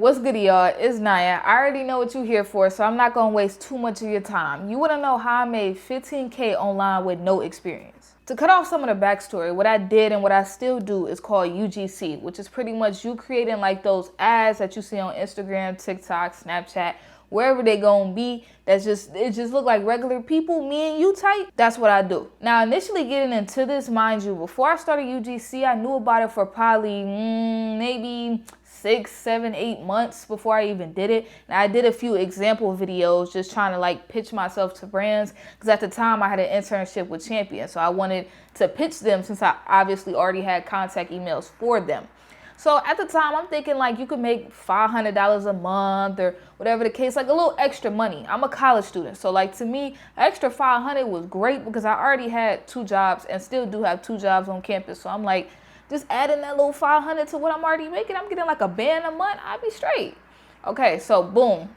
What's good, y'all? It's Naya. I already know what you're here for, so I'm not going to waste too much of your time. You want to know how I made $15K online with no experience. To cut off some of the backstory, what I did and what I still do is called UGC, which is pretty much you creating like those ads that you see on Instagram, TikTok, Snapchat, wherever they gonna be. It just look like regular people, me and you type. That's what I do. Now, initially getting into this, mind you, before I started UGC, I knew about it for probably maybe 6, 7, 8 months before I even did it. And I did a few example videos just trying to like pitch myself to brands, because at the time I had an internship with Champion, so I wanted to pitch them since I obviously already had contact emails for them. So at the time, I'm thinking like you could make $500 a month or whatever the case, like a little extra money. I'm a college student, so like to me, extra 500 was great because I already had 2 jobs and still do have 2 jobs on campus. So I'm like, just adding that little 500 to what I'm already making, I'm getting like a band a month, I'd be straight. Okay, so boom.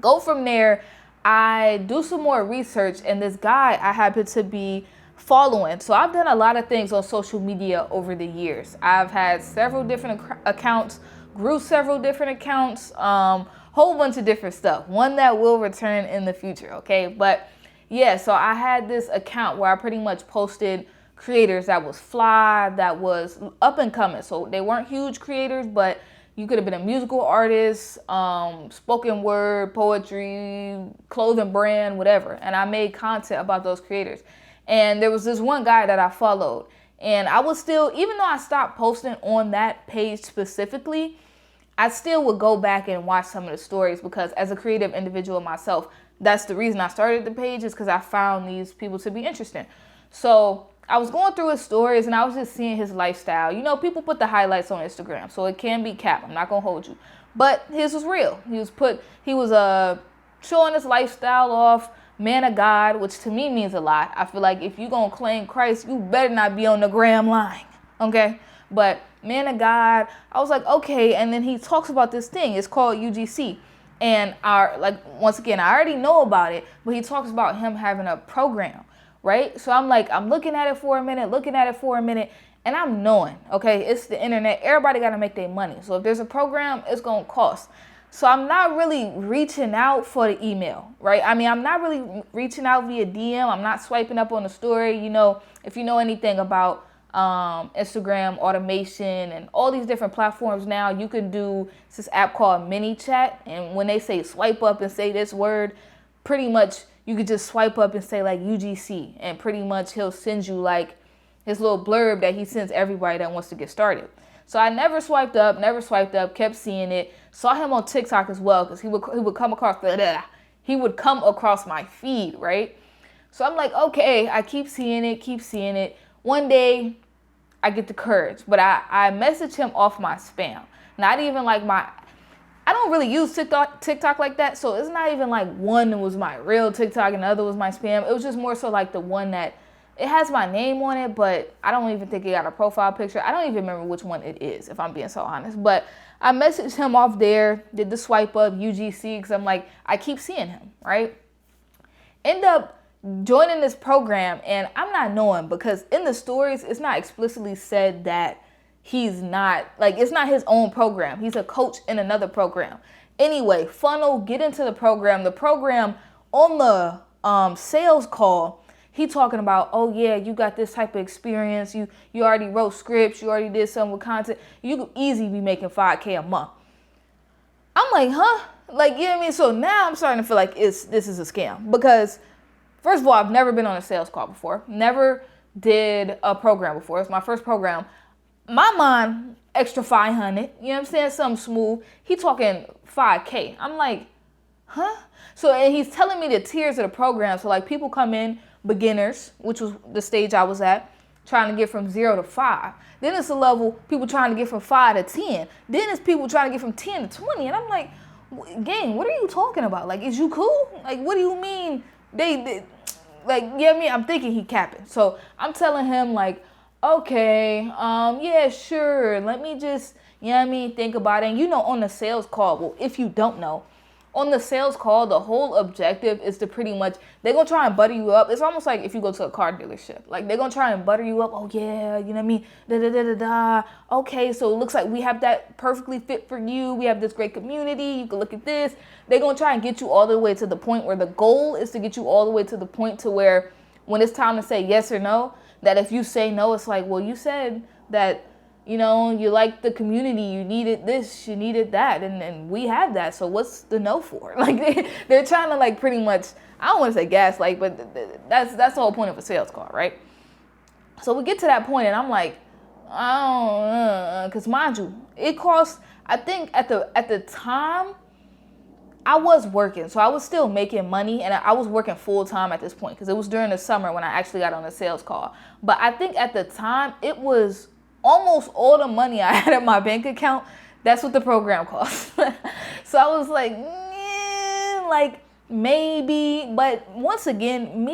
Go from there. I do some more research, and this guy I happen to be following. So I've done a lot of things on social media over the years. I've had several different accounts, grew several different accounts, whole bunch of different stuff. One that will return in the future, okay? But yeah, so I had this account where I pretty much posted creators that was fly, that was up and coming. So they weren't huge creators, but you could have been a musical artist, spoken word, poetry, clothing brand, whatever. And I made content about those creators. And there was this one guy that I followed. And I was still, even though I stopped posting on that page specifically, I still would go back and watch some of the stories, because as a creative individual myself, that's the reason I started the page, is because I found these people to be interesting. So I was going through his stories and I was just seeing his lifestyle. You know, people put the highlights on Instagram, so it can be cap. I'm not gonna hold you, but his was real. He was showing his lifestyle off, man of God, which to me means a lot. I feel like if you gonna claim Christ, you better not be on the gram lying, okay? But man of God, I was like, okay. And then he talks about this thing. It's called UGC. And once again, I already know about it, but he talks about him having a program, right? So I'm looking at it for a minute, and I'm knowing, okay, it's the internet. Everybody got to make their money. So if there's a program, it's going to cost. So I'm not really reaching out for the email, right? I mean, I'm not really reaching out via DM. I'm not swiping up on the story. You know, if you know anything about Instagram automation and all these different platforms now, you can do this app called Mini Chat. And when they say swipe up and say this word, pretty much you could just swipe up and say like UGC, and pretty much he'll send you like his little blurb that he sends everybody that wants to get started. So I never swiped up, kept seeing it. Saw him on TikTok as well, because he would come across my feed, right? So I'm like, okay, I keep seeing it. One day I get the courage, but I message him off my spam. Not even like I don't really use TikTok like that, so it's not even like one was my real TikTok and the other was my spam. It was just more so like the one that it has my name on it, but I don't even think it got a profile picture. I don't even remember which one it is, if I'm being so honest. But I messaged him off there, did the swipe up UGC, because I'm like, I keep seeing him, right? End up joining this program, and I'm not knowing, because in the stories, it's not explicitly said that he's not, like, it's not his own program. He's a coach in another program. Anyway, get into the program. The program on the sales call, he talking about, oh yeah, you got this type of experience. You already wrote scripts. You already did something with content. You could easily be making $5K a month. I'm like, huh? Like, you know what I mean? So now I'm starting to feel like this is a scam, because first of all, I've never been on a sales call before. Never did a program before. It's my first program. My mind, extra 500, you know what I'm saying? Something smooth. He talking 5K. I'm like, huh? So, and he's telling me the tiers of the program. So like people come in, beginners, which was the stage I was at, trying to get from 0 to 5. Then it's a level, people trying to get from 5 to 10. Then it's people trying to get from 10 to 20. And I'm like, gang, what are you talking about? Like, is you cool? Like, what do you mean? They like, you know what I mean? I'm thinking he capping. So I'm telling him like, okay, yeah, sure. Let me just, you know what I mean, think about it. And you know, on the sales call, well, if you don't know, On the sales call, the whole objective is to pretty much, they're going to try and butter you up. It's almost like if you go to a car dealership. Like, they're going to try and butter you up. Oh, yeah, you know what I mean? Da-da-da-da-da. Okay, so it looks like we have that perfectly fit for you. We have this great community. You can look at this. They're going to try and get you all the way to the point where the goal is to get you all the way to the point to where when it's time to say yes or no, that if you say no, it's like, well, you said that, you know, you like the community, you needed this, you needed that, and we have that, so what's the no for? Like, they're trying to, like, pretty much, I don't want to say gaslight, but that's the whole point of a sales call, right? So we get to that point, and I'm like, I don't know, because mind you, it costs, I think at the time, I was working, so I was still making money, and I was working full time at this point, because it was during the summer when I actually got on a sales call. But I think at the time, it was almost all the money I had in my bank account. That's what the program cost. So I was like, like maybe. But once again,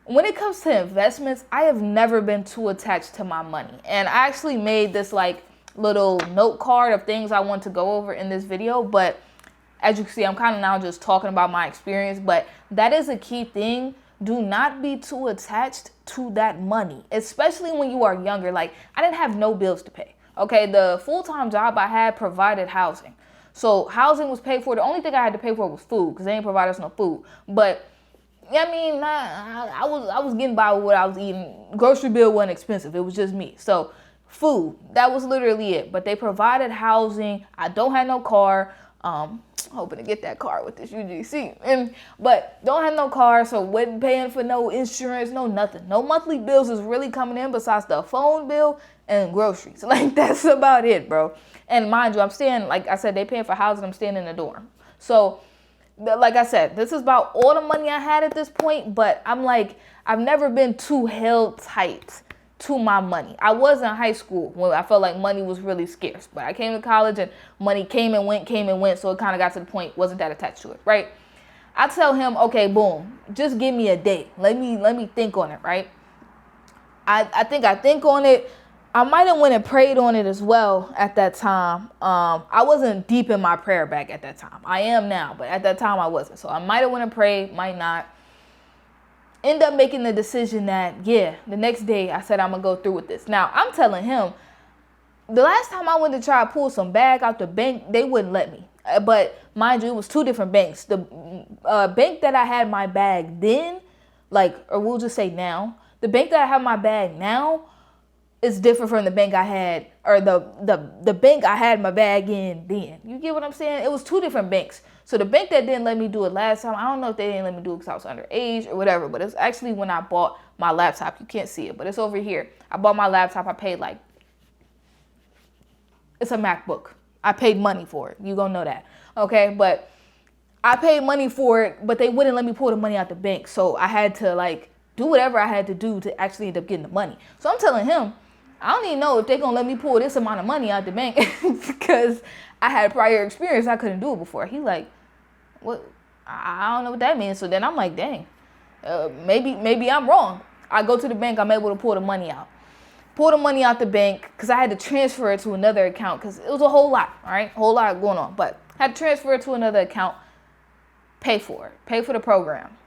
when it comes to investments, I have never been too attached to my money. And I actually made this like little note card of things I want to go over in this video. But as you can see, I'm kind of now just talking about my experience. But that is a key thing. Do not be too attached to that money, especially when you are younger. Like, I didn't have no bills to pay. Okay, the full-time job I had provided housing. So housing was paid for. The only thing I had to pay for was food, because they didn't provide us no food. But I mean, I was getting by with what I was eating. Grocery bill wasn't expensive. It was just me. So food, that was literally it. But they provided housing. I don't have no car. Hoping to get that car with this UGC, but don't have no car, so wasn't paying for no insurance, no nothing. No monthly bills is really coming in besides the phone bill and groceries. Like, that's about it, bro. And mind you, I'm staying, like I said, they paying for housing. I'm staying in the dorm. So, like I said, this is about all the money I had at this point. But I'm like, I've never been too held tight to my money. I was in high school when I felt like money was really scarce, but I came to college and money came and went, so it kind of got to the point, wasn't that attached to it, right? I tell him, okay, boom, just give me a date. Let me think on it, right? I think on it. I might have went and prayed on it as well at that time. I wasn't deep in my prayer bag at that time. I am now, but at that time I wasn't. So I might have went and prayed, might not. End up making the decision that, yeah, the next day I said I'm going to go through with this. Now, I'm telling him, the last time I went to try to pull some bag out the bank, they wouldn't let me. But mind you, it was two different banks. The bank that I had my bag then, like, or we'll just say now, the bank that I have my bag now is different from the bank I had, or the bank I had my bag in then. You get what I'm saying? It was two different banks. So the bank that didn't let me do it last time, I don't know if they didn't let me do it because I was underage or whatever, but it's actually when I bought my laptop. You can't see it, but it's over here. I bought my laptop. I paid like, it's a MacBook. I paid money for it. You gonna know that. Okay, but I paid money for it, but they wouldn't let me pull the money out the bank. So I had to like do whatever I had to do to actually end up getting the money. So I'm telling him, I don't even know if they're gonna let me pull this amount of money out the bank because I had prior experience. I couldn't do it before. He like, what? I don't know what that means. So then I'm like, dang, maybe I'm wrong. I go to the bank. I'm able to pull the money out. Pull the money out the bank because I had to transfer it to another account because it was a whole lot, all right? Whole lot going on. But I had to transfer it to another account, pay for it, pay for the program.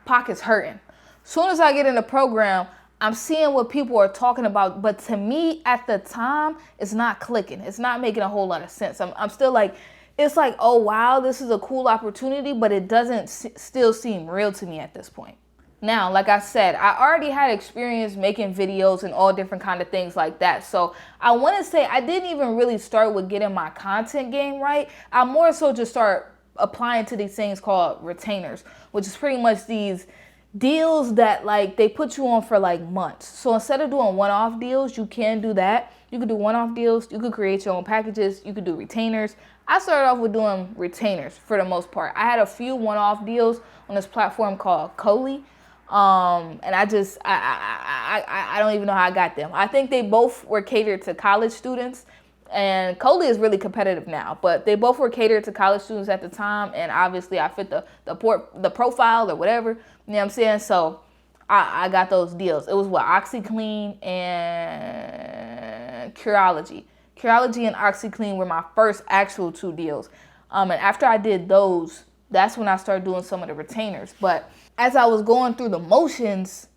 Pockets hurting. Soon as I get in the program, I'm seeing what people are talking about, but to me at the time, it's not clicking. It's not making a whole lot of sense. I'm still like, it's like, oh, wow, this is a cool opportunity, but it doesn't still seem real to me at this point. Now, like I said, I already had experience making videos and all different kind of things like that. So I want to say I didn't even really start with getting my content game right. I more so just start applying to these things called retainers, which is pretty much these deals that like they put you on for like months. So instead of doing one-off deals, you can do that. You could do one-off deals. You could create your own packages. You could do retainers. I started off with doing retainers for the most part. I had a few one-off deals on this platform called Coley. And I don't even know how I got them. I think they both were catered to college students, and Coley is really competitive now, but they both were catered to college students at the time. And obviously I fit the profile or whatever, you know what I'm saying? So I got those deals. It was what, OxyClean and Curology. Curology and OxyClean were my first actual two deals. And after I did those, that's when I started doing some of the retainers. But as I was going through the motions,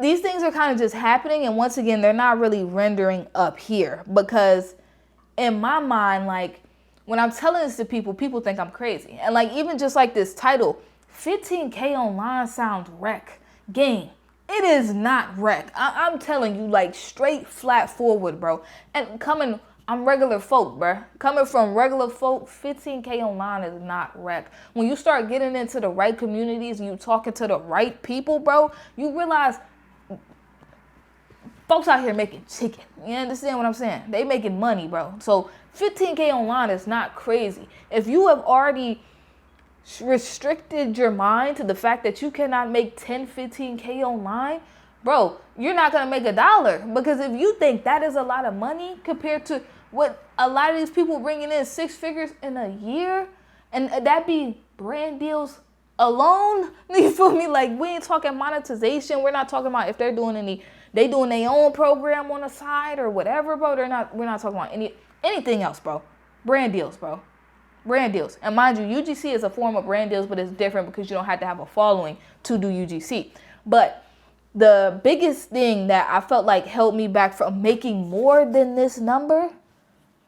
these things are kind of just happening. And once again, they're not really rendering up here, because in my mind, like when I'm telling this to people, people think I'm crazy. And like, even just like this title, 15K online sounds wreck. Gang, it is not wreck. I'm telling you, like, straight flat forward, bro. And I'm regular folk, bro. Coming from regular folk, 15K online is not wreck. When you start getting into the right communities and you talking to the right people, bro, you realize folks out here making chicken. You understand what I'm saying? They making money, bro. So 15K online is not crazy. If you have already restricted your mind to the fact that you cannot make 10, 15K online, bro, you're not going to make $1. Because if you think that is a lot of money compared to what a lot of these people bringing in 6 figures in a year, and that be brand deals alone, you feel me? Like, we ain't talking monetization. We're not talking about if they're doing they doing their own program on the side or whatever, bro. We're not talking about anything else, bro. Brand deals, bro. Brand deals. And mind you, UGC is a form of brand deals, but it's different because you don't have to have a following to do UGC. But the biggest thing that I felt like held me back from making more than this number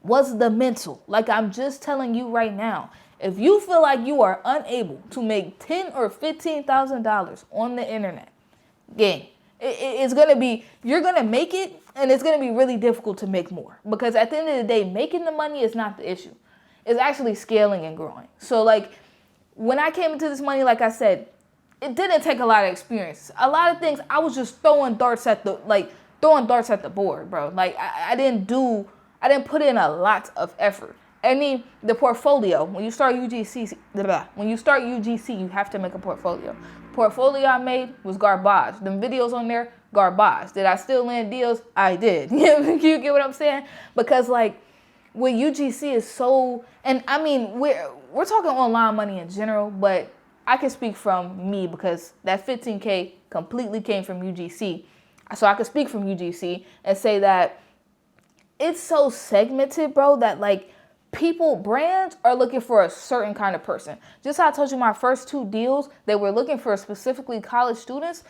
was the mental. Like, I'm just telling you right now, if you feel like you are unable to make $10,000 or $15,000 on the internet, gang, it's going to be, you're going to make it, and it's going to be really difficult to make more. Because at the end of the day, making the money is not the issue. It's actually scaling and growing. So, like, when I came into this money, like I said, it didn't take a lot of experience. A lot of things, I was just throwing darts at the board, bro. Like, I didn't put in a lot of effort. The portfolio, when you start UGC, you have to make a portfolio. Portfolio I made was garbage. Them videos on there, garbage. Did I still land deals? I did. You get what I'm saying? Because, like, with UGC is so, and I mean, we're talking online money in general, but I can speak from me because that 15K completely came from UGC. So I can speak from UGC and say that it's so segmented, bro, that like brands are looking for a certain kind of person. Just how I told you my first 2 deals, they were looking for specifically college students.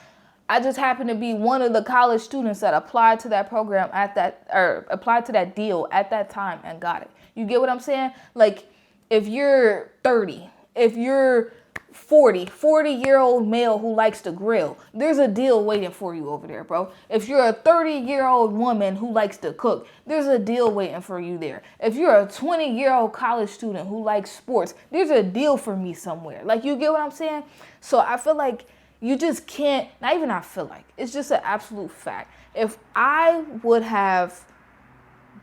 I just happened to be one of the college students that applied to that program applied to that deal at that time and got it. You get what I'm saying? Like, if you're 30, if you're 40-year-old male who likes to grill, there's a deal waiting for you over there, bro. If you're a 30-year-old woman who likes to cook, there's a deal waiting for you there. If you're a 20-year-old college student who likes sports, there's a deal for me somewhere. Like, you get what I'm saying? So I feel like you just can't, not even I feel like, it's just an absolute fact. If I would have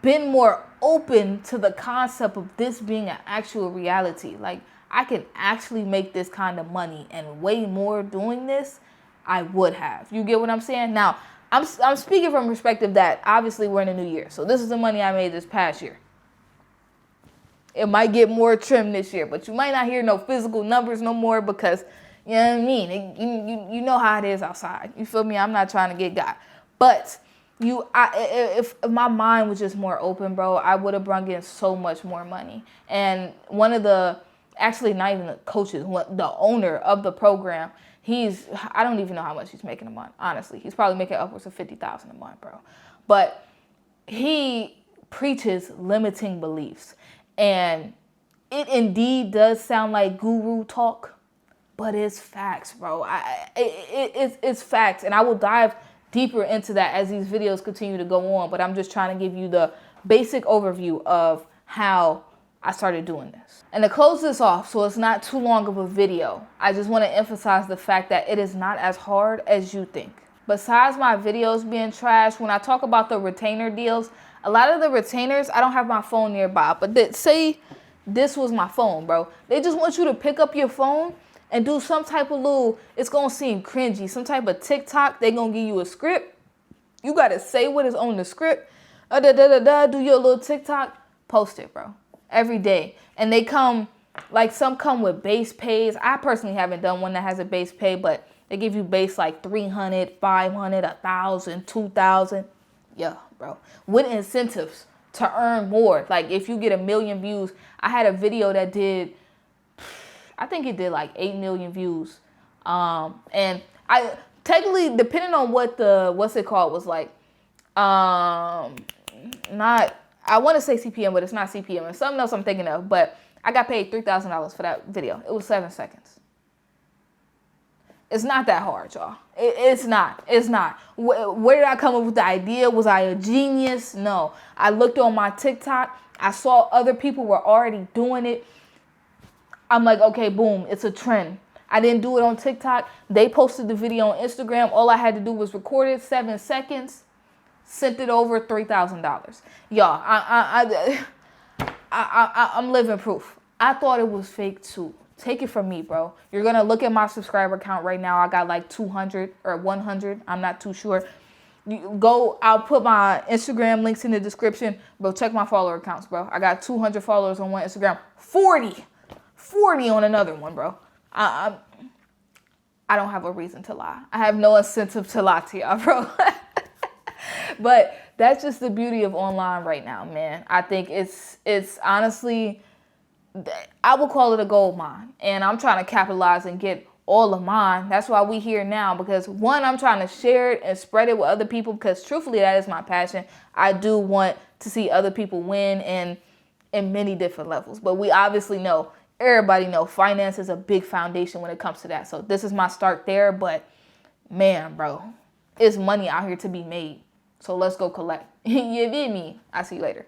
been more open to the concept of this being an actual reality, like, I can actually make this kind of money and way more doing this, I would have. You get what I'm saying? Now, I'm speaking from perspective that obviously we're in a new year. So this is the money I made this past year. It might get more trim this year, but you might not hear no physical numbers no more because, you know what I mean? You know how it is outside. You feel me? I'm not trying to get got. But if my mind was just more open, bro, I would have brought in so much more money. And one of the, actually not even the coaches, the owner of the program, I don't even know how much he's making a month, honestly. He's probably making upwards of $50,000 a month, bro. But he preaches limiting beliefs. And it indeed does sound like guru talk, but it's facts, bro. It's facts. And I will dive deeper into that as these videos continue to go on. But I'm just trying to give you the basic overview of how I started doing this. And to close this off, so it's not too long of a video, I just want to emphasize the fact that it is not as hard as you think. Besides my videos being trash, when I talk about the retainer deals, a lot of the retainers, I don't have my phone nearby, but say this was my phone, bro. They just want you to pick up your phone and do some type of little, it's going to seem cringy, some type of TikTok. They're going to give you a script. You got to say what is on the script. Do your little TikTok, post it, bro. Every day. And they come, like some come with base pays. I personally haven't done one that has a base pay, but they give you base like 300, 500, 1,000, 2,000. Yeah, bro. With incentives to earn more. Like if you get 1 million views, I had a video that did, I think it did like 8 million views. And I technically, depending on what what's it called, was like, not, I want to say CPM, but it's not CPM. It's something else I'm thinking of. But I got paid $3,000 for that video. It was 7 seconds. It's not that hard, y'all. It's not. It's not. Where did I come up with the idea? Was I a genius? No. I looked on my TikTok. I saw other people were already doing it. I'm like, okay, boom, it's a trend. I didn't do it on TikTok. They posted the video on Instagram. All I had to do was record it, 7 seconds, sent it over, $3,000. Y'all, I'm living proof. I thought it was fake too. Take it from me, bro. You're going to look at my subscriber count right now. I got like 200 or 100. I'm not too sure. I'll put my Instagram links in the description. Bro, check my follower accounts, bro. I got 200 followers on one Instagram. 40 on another one, bro. I don't have a reason to lie. I have no incentive to lie to y'all, bro. But that's just the beauty of online right now, man. I think it's honestly, I would call it a gold mine. And I'm trying to capitalize and get all of mine. That's why we here now. Because one, I'm trying to share it and spread it with other people. Because truthfully, that is my passion. I do want to see other people win in many different levels. But we obviously know, everybody know, finance is a big foundation when it comes to that. So this is my start there. But man, bro, it's money out here to be made. So let's go collect. You feel me? I'll see you later.